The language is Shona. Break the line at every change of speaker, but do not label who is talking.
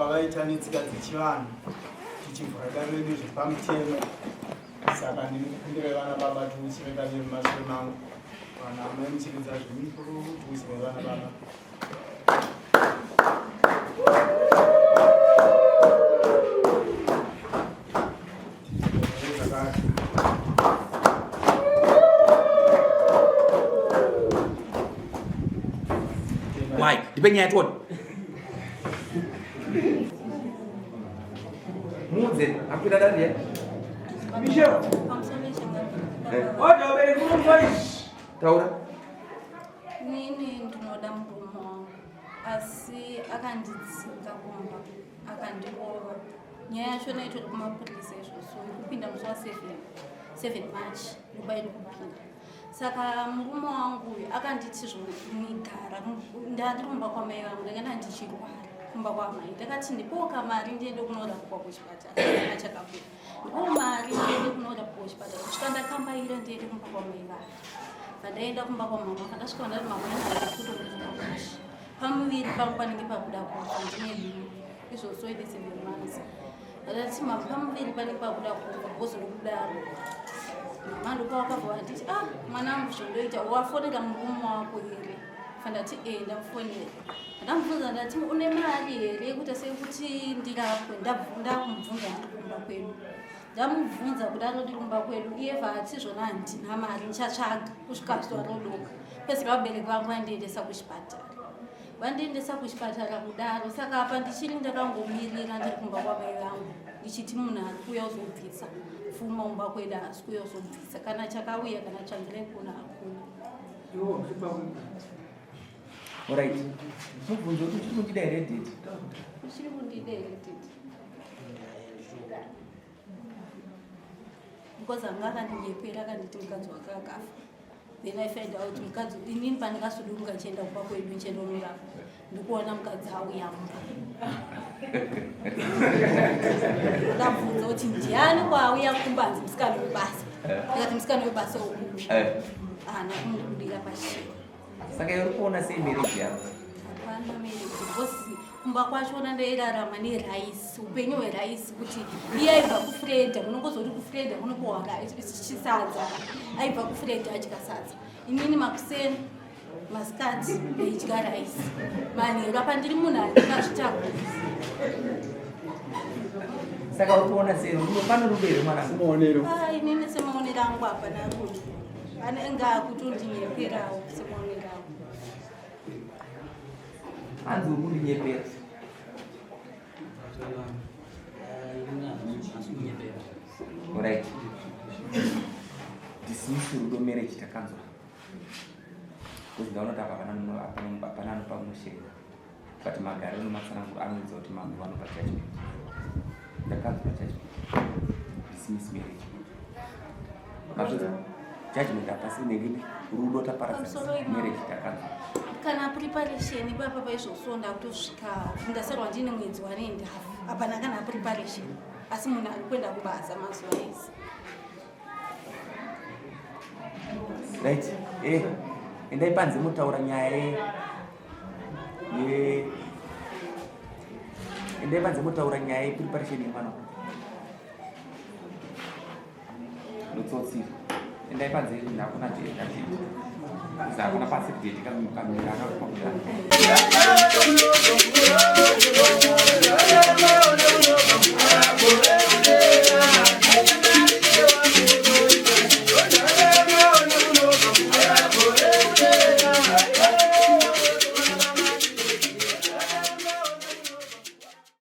vaita netsika dzechivanhu tichivhurakanwe nezvepamutemo. Saka ndinokupindira vana baba tiuchireka nemumashure mangu kana munomuchiridza zvemikuru tiuchire vana baba.
Why? Dipenya yatoni. Muze, akira dadi ya. Michel. Oja obere kumfanya. Taura.
Nini ndinoda murume wangu asi akanditsinga kumba akandibova. Nyaya yacho naito kumapurisa izvozvo kupinda musi wa7 March mubairi kupinda. Saka murume wangu akanditi zvonigara ndandiri kumba kwamai vangu ndakanga ndichirwara kumba kwamai ndakati ndipoka mari ndiende kunorapwa kuchipatara achakapera ndipo mari ndiende kunorapwa kuchipatara kusvika ndakambaira ndiende kumba kwamai vangu pandaenda kumba kwamama pandasvika ndati mama ndakutongezvakakushi pamuviri pangu panenge pakuda kufa ndine bima izvozvo ine 7 months ndati mama pamuviri panenge pakuda kufa bhozori kudaro mama ndopawakabva wanditi mwanangu zvondoita wafonera murume wako here fandati ndamufonera ndamubvunza ndati une mari here yekuti sekuti ndirapwe ndamubvunza ndiri kumba kwedu ndamubvunza kudaro ndiri kumba kwedu iye vati zvona handina mari ndichatsvaga kusvika zuva rodoka pezika vabereki vangu vandiendesa kuchipatara kudaro saka apa ndichiri ndakangomirira ndiri kumba kwamai vangu ndichiti munhu ari kuuya uzobvisa pfuma umba kwedu asi kuuya uzobvisa kana chakauya kana chandirai kuona hakuna.
Alright. Mubvunzo kuti uchiri kundidirected.
Uchiri kundidirected. Because anga akandiyepera akanditi mukadzi wake akafa. Then I find out mukadzi inini pandingasudurunga ndichienda kumba kwedu ndichienda kunorapwa ndikuona mukadzi auya mumba. Ndabvunza kuti ndiani kwauya kumbanzi musikana webasa. Ndikati musikana webasa ukupi. Nakumudira pashi.
Saka uri kuona sei marriage yako?
Hapana marriage because kumba kwachona ndairarama neraisi upenyu hweraisi kuti iye aibva kufreda munongozoti kufreda munopohwa chisadza aibva kufreda adya sadza inini makuseni masikati ndaidya raisi manheru apa ndiri munhu andingazvitakura.
Saka uri kuona sei pane rubero mwana
Semaonero.
Inini semaonero angu hapana rudo anenge akutondinyeperavo semaonero angu.
Hanzi uri kundinyepera. Alright. Dismiss rudo marriage takanzwa. Kuti ndaona apana anopa musheka. But magari unomatsanangura anoudza kuti mamwe vanopa judgment. Ndakanzwa judgment. Dismiss marriage. Mazvizwa judgment apasi nerini rudo taparadza marriage takanzwa.
Kana preparation papa paizvosonda kutosvika ndasarwa ndine mwedzi wanendi hafu hapana kana preparation asi munhu ari kuenda kubasa mazuva ese.
Right. Endai panze mutaura nyaya endai panze mutaura nyaya yepreparation yemwana notsotsi endai panze hakuna date hakuna pasi date kamira